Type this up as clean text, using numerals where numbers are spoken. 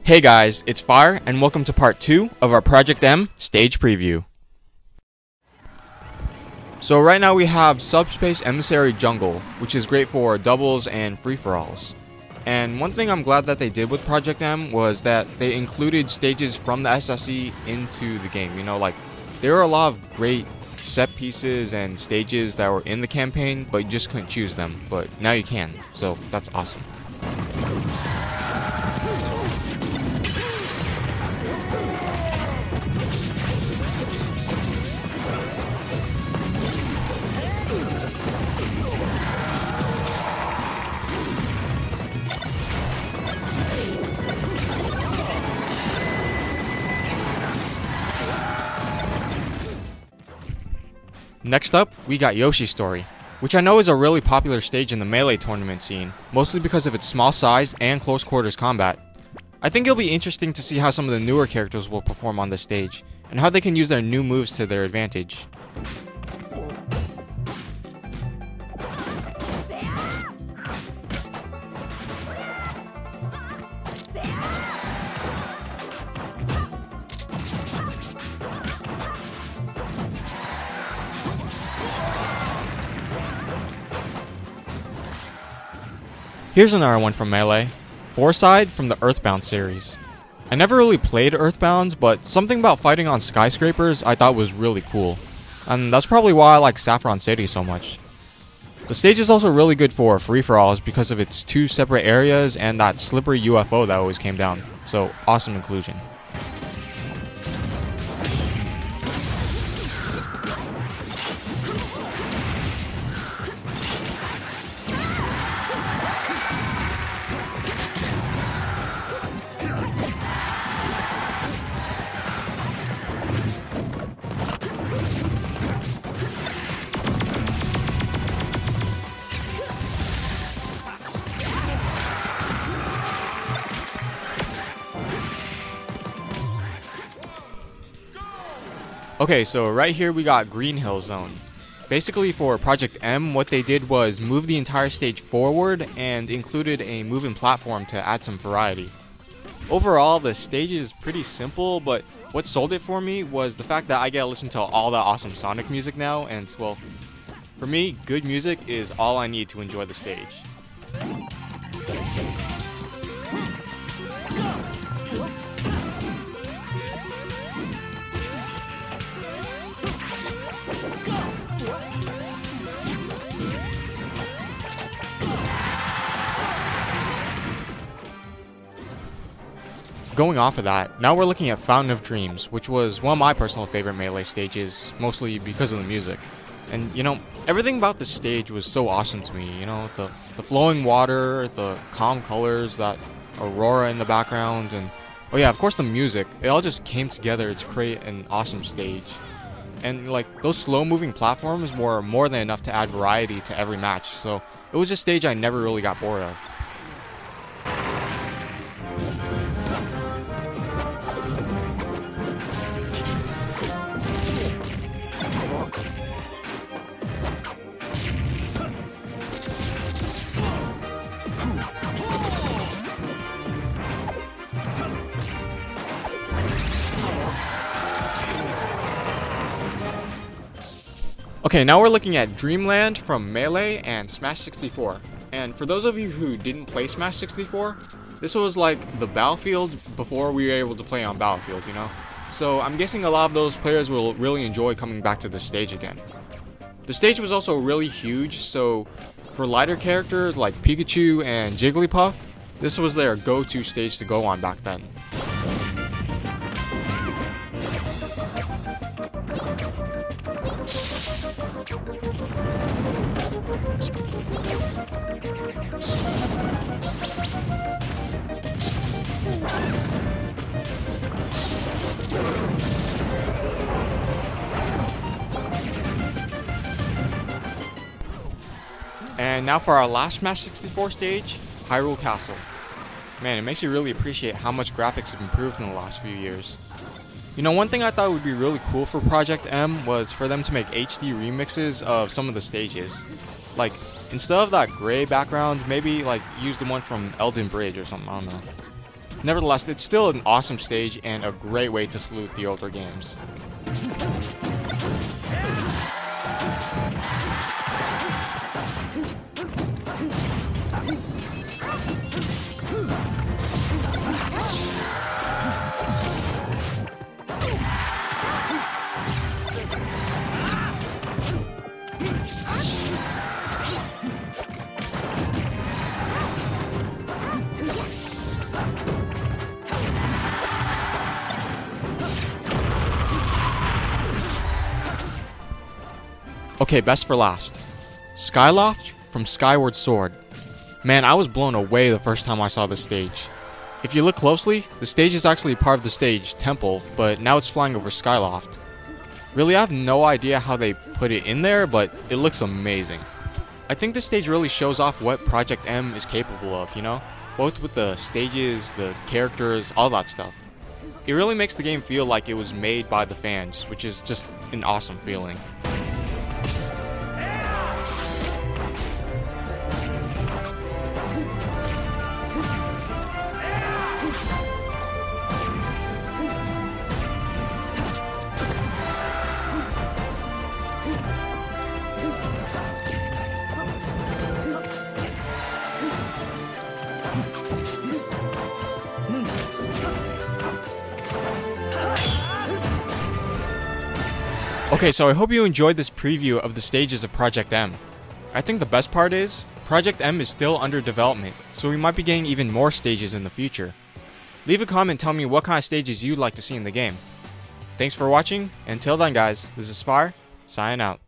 Hey guys, it's Fire, and welcome to part 2 of our Project M stage preview. So right now we have Subspace Emissary Jungle, which is great for doubles and free-for-alls. And one thing I'm glad that they did with Project M was that they included stages from the SSE into the game. You know, like, there were a lot of great set pieces and stages that were in the campaign, but you just couldn't choose them. But now you can, so that's awesome. Next up, we got Yoshi's Story, which I know is a really popular stage in the Melee tournament scene, mostly because of its small size and close quarters combat. I think it'll be interesting to see how some of the newer characters will perform on this stage, and how they can use their new moves to their advantage. Here's another one from Melee, Foreside from the Earthbound series. I never really played Earthbound, but something about fighting on skyscrapers I thought was really cool. And that's probably why I like Saffron City so much. The stage is also really good for free-for-alls because of its 2 separate areas and that slippery UFO that always came down, so awesome inclusion. Okay, so right here we got Green Hill Zone. Basically for Project M, what they did was move the entire stage forward and included a moving platform to add some variety. Overall, the stage is pretty simple, but what sold it for me was the fact that I get to listen to all that awesome Sonic music now, and well, for me, good music is all I need to enjoy the stage. Going off of that, now we're looking at Fountain of Dreams, which was one of my personal favorite Melee stages, mostly because of the music. And you know, everything about the stage was so awesome to me, you know, the flowing water, the calm colors, that aurora in the background, and oh yeah, of course the music. It all just came together to create an awesome stage. And like, those slow moving platforms were more than enough to add variety to every match, so it was a stage I never really got bored of. Okay, now we're looking at Dreamland from Melee and Smash 64. And for those of you who didn't play Smash 64, this was like the Battlefield before we were able to play on Battlefield, you know? So I'm guessing a lot of those players will really enjoy coming back to the stage again. The stage was also really huge, so for lighter characters like Pikachu and Jigglypuff, this was their go-to stage to go on back then. And now for our last Smash 64 stage, Hyrule Castle. Man, it makes you really appreciate how much graphics have improved in the last few years. You know, one thing I thought would be really cool for Project M was for them to make HD remixes of some of the stages. Like, instead of that gray background, maybe like use the one from Elden Bridge or something, I don't know. Nevertheless, it's still an awesome stage and a great way to salute the older games. Okay, best for last. Skyloft from Skyward Sword. Man, I was blown away the first time I saw this stage. If you look closely, the stage is actually part of the stage, Temple, but now it's flying over Skyloft. Really, I have no idea how they put it in there, but it looks amazing. I think this stage really shows off what Project M is capable of, you know? Both with the stages, the characters, all that stuff. It really makes the game feel like it was made by the fans, which is just an awesome feeling. Okay, so I hope you enjoyed this preview of the stages of Project M. I think the best part is, Project M is still under development, so we might be getting even more stages in the future. Leave a comment telling me what kind of stages you'd like to see in the game. Thanks for watching, and until then guys, this is Fire, signing out.